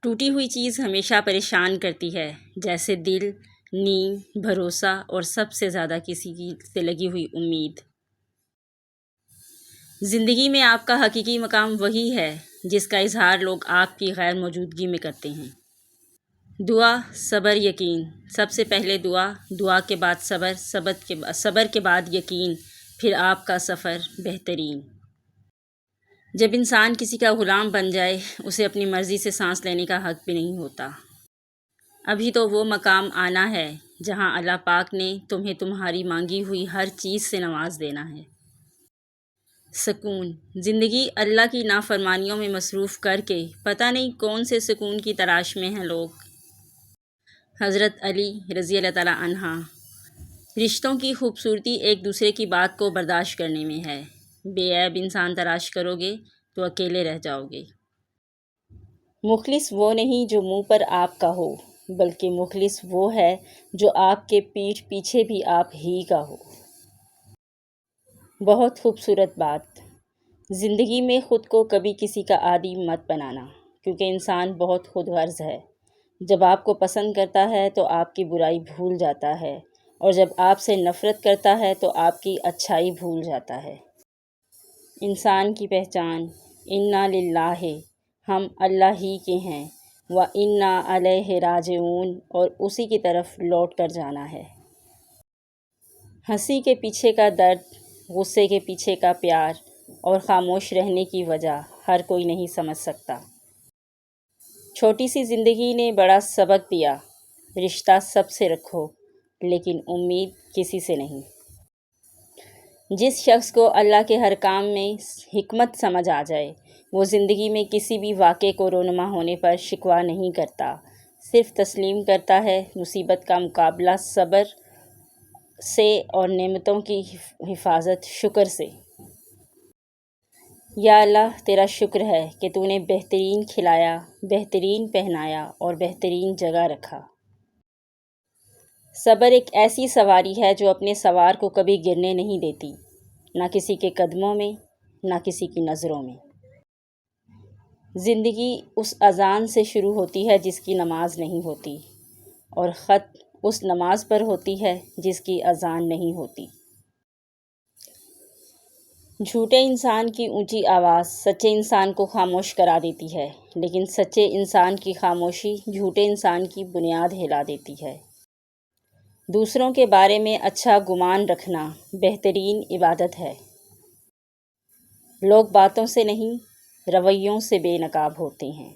ٹوٹی ہوئی چیز ہمیشہ پریشان کرتی ہے، جیسے دل، نیند، بھروسہ اور سب سے زیادہ کسی کی سے لگی ہوئی امید۔ زندگی میں آپ کا حقیقی مقام وہی ہے جس کا اظہار لوگ آپ کی غیر موجودگی میں کرتے ہیں۔ دعا، صبر، یقین۔ سب سے پہلے دعا، دعا کے بعد صبر، صبر کے بعد یقین، پھر آپ کا سفر بہترین۔ جب انسان کسی کا غلام بن جائے، اسے اپنی مرضی سے سانس لینے کا حق بھی نہیں ہوتا۔ ابھی تو وہ مقام آنا ہے جہاں اللہ پاک نے تمہیں تمہاری مانگی ہوئی ہر چیز سے نواز دینا ہے۔ سکون۔ زندگی اللہ کی نافرمانیوں میں مصروف کر کے پتہ نہیں کون سے سکون کی تلاش میں ہیں لوگ۔ حضرت علی رضی اللہ تعالیٰ عنہ۔ رشتوں کی خوبصورتی ایک دوسرے کی بات کو برداشت کرنے میں ہے۔ بے عیب انسان تلاش کرو گے تو اکیلے رہ جاؤ گے۔ مخلص وہ نہیں جو منہ پر آپ کا ہو، بلکہ مخلص وہ ہے جو آپ کے پیٹھ پیچھے بھی آپ ہی کا ہو۔ بہت خوبصورت بات۔ زندگی میں خود کو کبھی کسی کا عادی مت بنانا، کیونکہ انسان بہت خود غرض ہے۔ جب آپ کو پسند کرتا ہے تو آپ کی برائی بھول جاتا ہے، اور جب آپ سے نفرت کرتا ہے تو آپ کی اچھائی بھول جاتا ہے۔ انسان کی پہچان، انا للہ، ہم اللہ ہی کے ہیں، وانا الیہ راجعون، اور اسی کی طرف لوٹ کر جانا ہے۔ ہنسی کے پیچھے کا درد، غصے کے پیچھے کا پیار، اور خاموش رہنے کی وجہ ہر کوئی نہیں سمجھ سکتا۔ چھوٹی سی زندگی نے بڑا سبق دیا، رشتہ سب سے رکھو لیکن امید کسی سے نہیں۔ جس شخص کو اللہ کے ہر کام میں حکمت سمجھ آ جائے، وہ زندگی میں کسی بھی واقعے کو رونما ہونے پر شکوہ نہیں کرتا، صرف تسلیم کرتا ہے۔ مصیبت کا مقابلہ صبر سے اور نعمتوں کی حفاظت شکر سے۔ یا اللہ، تیرا شکر ہے کہ تو نے بہترین کھلایا، بہترین پہنایا اور بہترین جگہ رکھا۔ صبر ایک ایسی سواری ہے جو اپنے سوار کو کبھی گرنے نہیں دیتی، نہ کسی کے قدموں میں، نہ کسی کی نظروں میں۔ زندگی اس اذان سے شروع ہوتی ہے جس کی نماز نہیں ہوتی، اور خط اس نماز پر ہوتی ہے جس کی اذان نہیں ہوتی۔ جھوٹے انسان کی اونچی آواز سچے انسان کو خاموش کرا دیتی ہے، لیکن سچے انسان کی خاموشی جھوٹے انسان کی بنیاد ہلا دیتی ہے۔ دوسروں کے بارے میں اچھا گمان رکھنا بہترین عبادت ہے۔ لوگ باتوں سے نہیں، رویوں سے بے نقاب ہوتے ہیں۔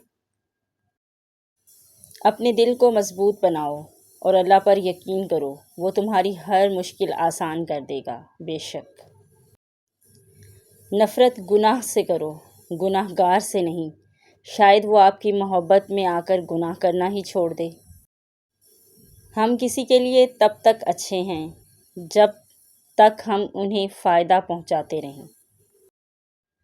اپنے دل کو مضبوط بناؤ اور اللہ پر یقین کرو، وہ تمہاری ہر مشکل آسان کر دے گا، بے شک۔ نفرت گناہ سے کرو، گناہ گار سے نہیں، شاید وہ آپ کی محبت میں آ کر گناہ کرنا ہی چھوڑ دے۔ ہم کسی کے لیے تب تک اچھے ہیں جب تک ہم انہیں فائدہ پہنچاتے رہیں۔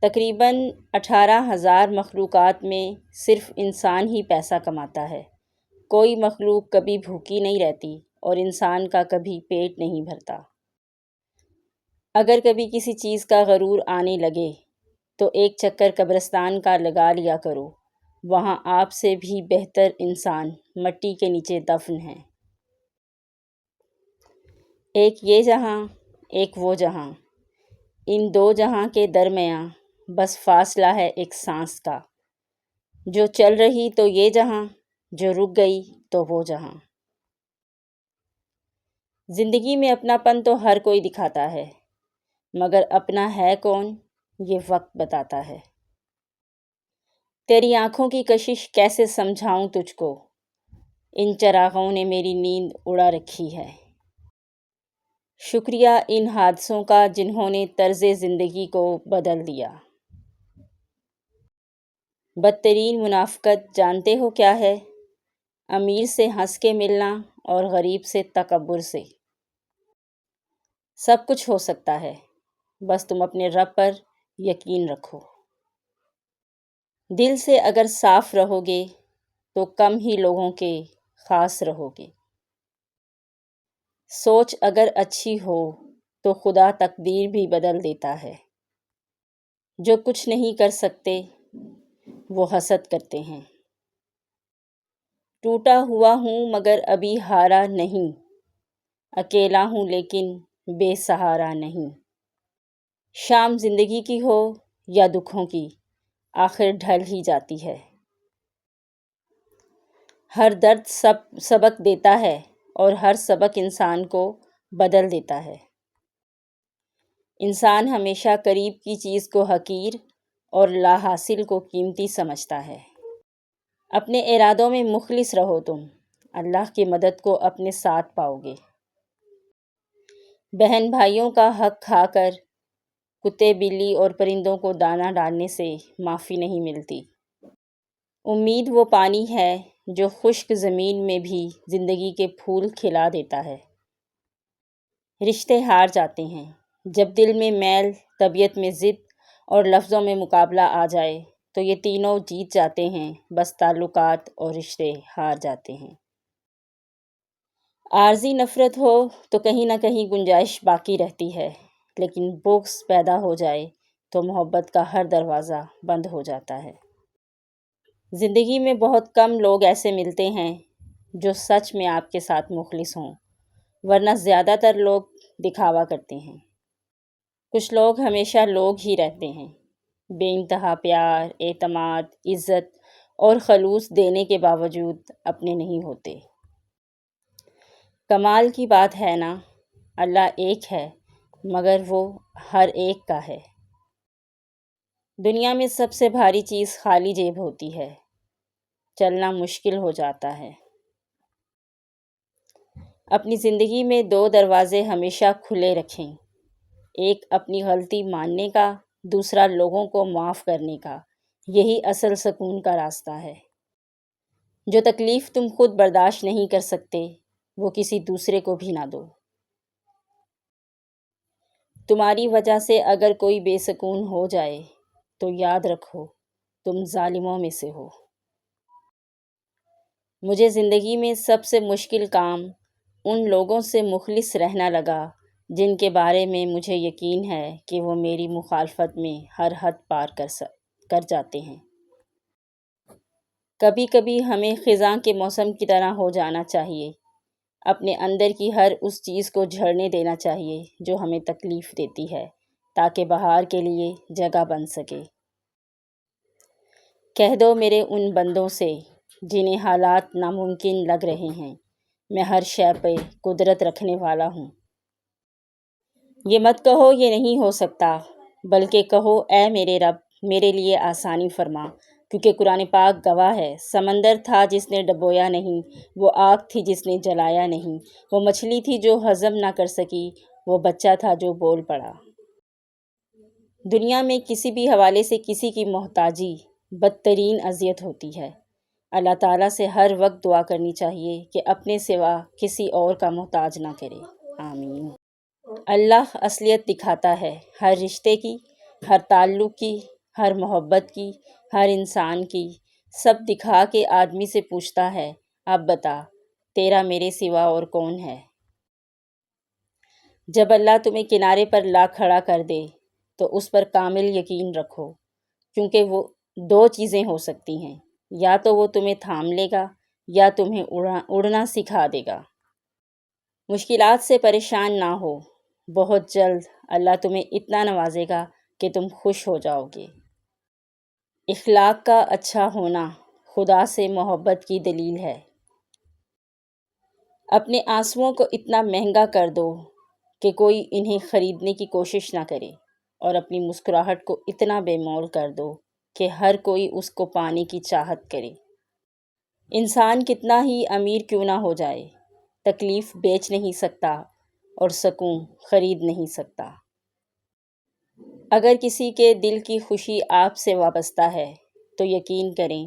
تقریباً 18,000 مخلوقات میں صرف انسان ہی پیسہ کماتا ہے۔ کوئی مخلوق کبھی بھوکی نہیں رہتی اور انسان کا کبھی پیٹ نہیں بھرتا۔ اگر کبھی کسی چیز کا غرور آنے لگے تو ایک چکر قبرستان کا لگا لیا کرو، وہاں آپ سے بھی بہتر انسان مٹی کے نیچے دفن ہیں۔ ایک یہ جہاں، ایک وہ جہاں، ان دو جہاں کے درمیاں بس فاصلہ ہے ایک سانس کا۔ جو چل رہی تو یہ جہاں، جو رک گئی تو وہ جہاں۔ زندگی میں اپنا پن تو ہر کوئی دکھاتا ہے، مگر اپنا ہے کون یہ وقت بتاتا ہے۔ تیری آنکھوں کی کشش کیسے سمجھاؤں تجھ کو، ان چراغوں نے میری نیند اڑا رکھی ہے۔ شکریہ ان حادثوں کا جنہوں نے طرز زندگی کو بدل دیا۔ بدترین منافقت جانتے ہو کیا ہے؟ امیر سے ہنس کے ملنا اور غریب سے تکبر سے۔ سب کچھ ہو سکتا ہے، بس تم اپنے رب پر یقین رکھو۔ دل سے اگر صاف رہو گے تو کم ہی لوگوں کے خاص رہو گے۔ سوچ اگر اچھی ہو تو خدا تقدیر بھی بدل دیتا ہے۔ جو کچھ نہیں کر سکتے وہ حسد کرتے ہیں۔ ٹوٹا ہوا ہوں مگر ابھی ہارا نہیں، اکیلا ہوں لیکن بے سہارا نہیں۔ شام زندگی کی ہو یا دکھوں کی، آخر ڈھل ہی جاتی ہے۔ ہر درد سبق دیتا ہے اور ہر سبق انسان کو بدل دیتا ہے۔ انسان ہمیشہ قریب کی چیز کو حقیر اور لا حاصل کو قیمتی سمجھتا ہے۔ اپنے ارادوں میں مخلص رہو، تم اللہ کی مدد کو اپنے ساتھ پاؤ گے۔ بہن بھائیوں کا حق کھا کر کتے بلی اور پرندوں کو دانہ ڈالنے سے معافی نہیں ملتی۔ امید وہ پانی ہے جو خشک زمین میں بھی زندگی کے پھول کھلا دیتا ہے۔ رشتے ہار جاتے ہیں جب دل میں میل، طبیعت میں ضد اور لفظوں میں مقابلہ آ جائے تو یہ تینوں جیت جاتے ہیں، بس تعلقات اور رشتے ہار جاتے ہیں۔ عارضی نفرت ہو تو کہیں نہ کہیں گنجائش باقی رہتی ہے، لیکن بغض پیدا ہو جائے تو محبت کا ہر دروازہ بند ہو جاتا ہے۔ زندگی میں بہت کم لوگ ایسے ملتے ہیں جو سچ میں آپ کے ساتھ مخلص ہوں، ورنہ زیادہ تر لوگ دکھاوا کرتے ہیں۔ کچھ لوگ ہمیشہ لوگ ہی رہتے ہیں، بے انتہا پیار، اعتماد، عزت اور خلوص دینے کے باوجود اپنے نہیں ہوتے۔ کمال کی بات ہے نا، اللہ ایک ہے مگر وہ ہر ایک کا ہے۔ دنیا میں سب سے بھاری چیز خالی جیب ہوتی ہے، چلنا مشکل ہو جاتا ہے۔ اپنی زندگی میں دو دروازے ہمیشہ کھلے رکھیں، ایک اپنی غلطی ماننے کا، دوسرا لوگوں کو معاف کرنے کا۔ یہی اصل سکون کا راستہ ہے۔ جو تکلیف تم خود برداشت نہیں کر سکتے وہ کسی دوسرے کو بھی نہ دو۔ تمہاری وجہ سے اگر کوئی بے سکون ہو جائے تو یاد رکھو تم ظالموں میں سے ہو۔ مجھے زندگی میں سب سے مشکل کام ان لوگوں سے مخلص رہنا لگا جن کے بارے میں مجھے یقین ہے کہ وہ میری مخالفت میں ہر حد پار کر جاتے ہیں۔ کبھی کبھی ہمیں خزاں کے موسم کی طرح ہو جانا چاہیے، اپنے اندر کی ہر اس چیز کو جھڑنے دینا چاہیے جو ہمیں تکلیف دیتی ہے، تاکہ بہار کے لیے جگہ بن سکے۔ کہہ دو میرے ان بندوں سے جنہیں حالات ناممکن لگ رہے ہیں، میں ہر شے پہ قدرت رکھنے والا ہوں۔ یہ مت کہو یہ نہیں ہو سکتا، بلکہ کہو اے میرے رب میرے لیے آسانی فرما، کیونکہ قرآن پاک گواہ ہے۔ سمندر تھا جس نے ڈبویا نہیں، وہ آگ تھی جس نے جلایا نہیں، وہ مچھلی تھی جو ہضم نہ کر سکی، وہ بچہ تھا جو بول پڑا۔ دنیا میں کسی بھی حوالے سے کسی کی محتاجی بدترین اذیت ہوتی ہے۔ اللہ تعالیٰ سے ہر وقت دعا کرنی چاہیے کہ اپنے سوا کسی اور کا محتاج نہ کرے۔ آمین۔ اللہ اصلیت دکھاتا ہے، ہر رشتے کی، ہر تعلق کی، ہر محبت کی، ہر انسان کی، سب دکھا کے آدمی سے پوچھتا ہے اب بتا تیرا میرے سوا اور کون ہے؟ جب اللہ تمہیں کنارے پر لا کھڑا کر دے تو اس پر کامل یقین رکھو، کیونکہ وہ دو چیزیں ہو سکتی ہیں، یا تو وہ تمہیں تھام لے گا یا تمہیں اڑنا سکھا دے گا۔ مشکلات سے پریشان نہ ہو، بہت جلد اللہ تمہیں اتنا نوازے گا کہ تم خوش ہو جاؤ گے۔ اخلاق کا اچھا ہونا خدا سے محبت کی دلیل ہے۔ اپنے آنسوؤں کو اتنا مہنگا کر دو کہ کوئی انہیں خریدنے کی کوشش نہ کرے، اور اپنی مسکراہٹ کو اتنا بے مول کر دو کہ ہر کوئی اس کو پانے کی چاہت کرے۔ انسان کتنا ہی امیر کیوں نہ ہو جائے، تکلیف بیچ نہیں سکتا اور سکون خرید نہیں سکتا۔ اگر کسی کے دل کی خوشی آپ سے وابستہ ہے تو یقین کریں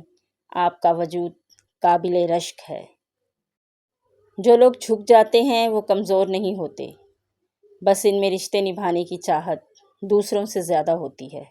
آپ کا وجود قابل رشک ہے۔ جو لوگ جھک جاتے ہیں وہ کمزور نہیں ہوتے، بس ان میں رشتے نبھانے کی چاہت دوسروں سے زیادہ ہوتی ہے۔